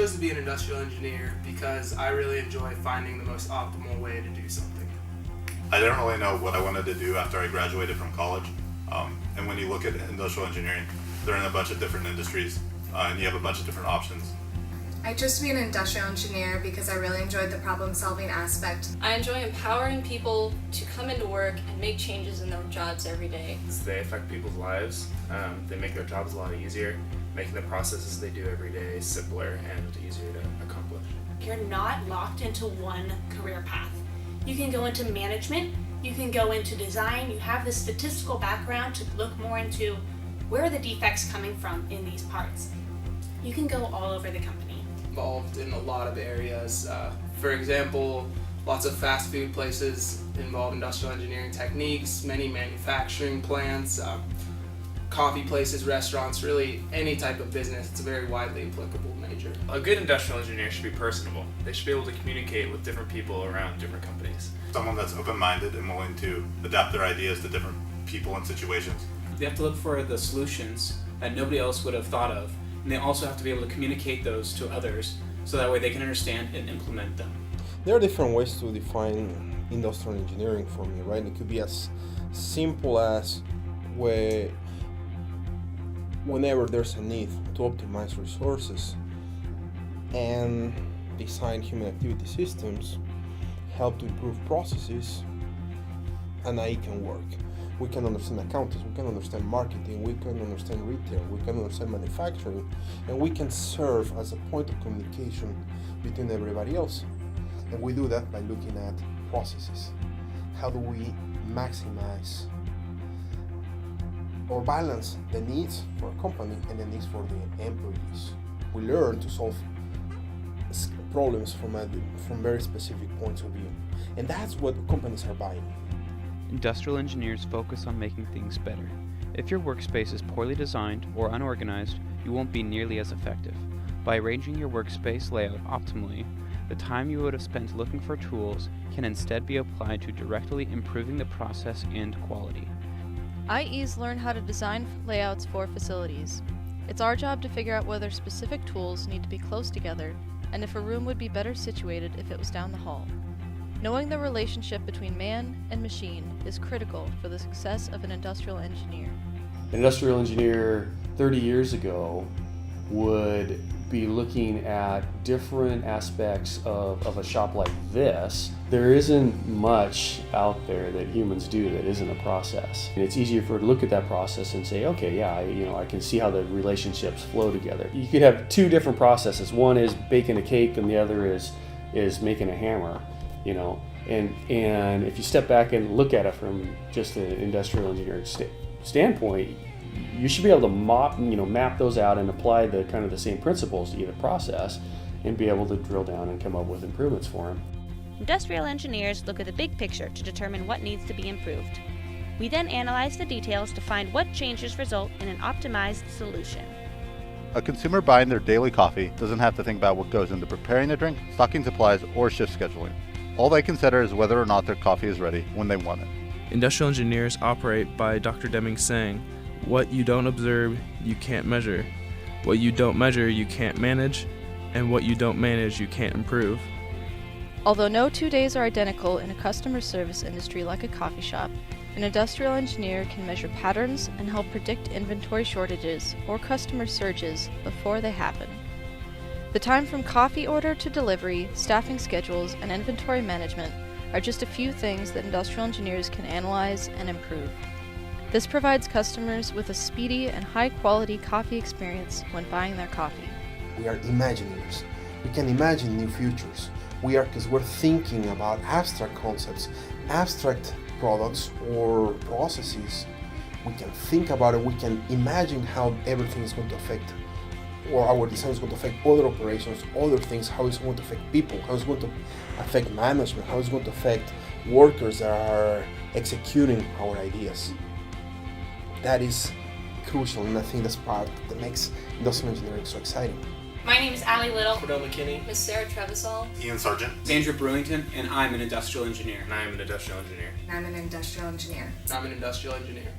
chose to be an industrial engineer because I really enjoy finding the most optimal way to do something. I didn't really know what I wanted to do after I graduated from college. And when you look at industrial engineering, they're in a bunch of different industries, and you have a bunch of different options. I chose to be an industrial engineer because I really enjoyed the problem-solving aspect. I enjoy empowering people to come into work and make changes in their jobs every day. They affect people's lives. They make their jobs a lot easier, making the processes they do every day simpler and easier to accomplish. You're not locked into one career path. You can go into management, you can go into design, you have the statistical background to look more into where are the defects coming from in these parts. You can go all over the company. Involved in a lot of areas. For example, lots of fast food places involve industrial engineering techniques, many manufacturing plants, coffee places, restaurants, really any type of business. It's a very widely applicable major. A good industrial engineer should be personable. They should be able to communicate with different people around different companies. Someone that's open-minded and willing to adapt their ideas to different people and situations. They have to look for the solutions that nobody else would have thought of, and they also have to be able to communicate those to others so that way they can understand and implement them. There are different ways to define industrial engineering for me, right? It could be as simple as whenever there's a need to optimize resources and design human activity systems, help to improve processes, and it can work. We can understand accountants, we can understand marketing, we can understand retail, we can understand manufacturing, and we can serve as a point of communication between everybody else. And we do that by looking at processes. How do we maximize or balance the needs for a company and the needs for the employees? We learn to solve problems from very specific points of view. And that's what companies are buying. Industrial engineers focus on making things better. If your workspace is poorly designed or unorganized, you won't be nearly as effective. By arranging your workspace layout optimally, the time you would have spent looking for tools can instead be applied to directly improving the process and quality. IISE learn how to design layouts for facilities. It's our job to figure out whether specific tools need to be close together and if a room would be better situated if it was down the hall. Knowing the relationship between man and machine is critical for the success of an industrial engineer. An industrial engineer 30 years ago would be looking at different aspects of a shop like this. There isn't much out there that humans do that isn't a process. And it's easier for to look at that process and say, okay, yeah, I can see how the relationships flow together. You could have two different processes. One is baking a cake and the other is making a hammer. And if you step back and look at it from just an industrial engineering standpoint, you should be able to map those out and apply the kind of the same principles to either process and be able to drill down and come up with improvements for them. Industrial engineers look at the big picture to determine what needs to be improved. We then analyze the details to find what changes result in an optimized solution. A consumer buying their daily coffee doesn't have to think about what goes into preparing the drink, stocking supplies, or shift scheduling. All they consider is whether or not their coffee is ready when they want it. Industrial engineers operate by Dr. Deming's saying, "What you don't observe, you can't measure. What you don't measure, you can't manage. And what you don't manage, you can't improve." Although no 2 days are identical in a customer service industry like a coffee shop, an industrial engineer can measure patterns and help predict inventory shortages or customer surges before they happen. The time from coffee order to delivery, staffing schedules, and inventory management are just a few things that industrial engineers can analyze and improve. This provides customers with a speedy and high-quality coffee experience when buying their coffee. We are imagineers. We can imagine new futures. Because we're thinking about abstract concepts, abstract products or processes. We can think about it, we can imagine how everything is going to affect, or our design is going to affect other operations, other things, how it's going to affect people, how it's going to affect management, how it's going to affect workers that are executing our ideas. That is crucial, and I think that's part that makes industrial engineering so exciting. My name is Alli Little. Cordell McKinney. Miss Sarah Trevisiol. Ian Sargent. Brewington, and I'm an industrial engineer. And I am an industrial engineer. I'm an industrial engineer. I'm an industrial engineer.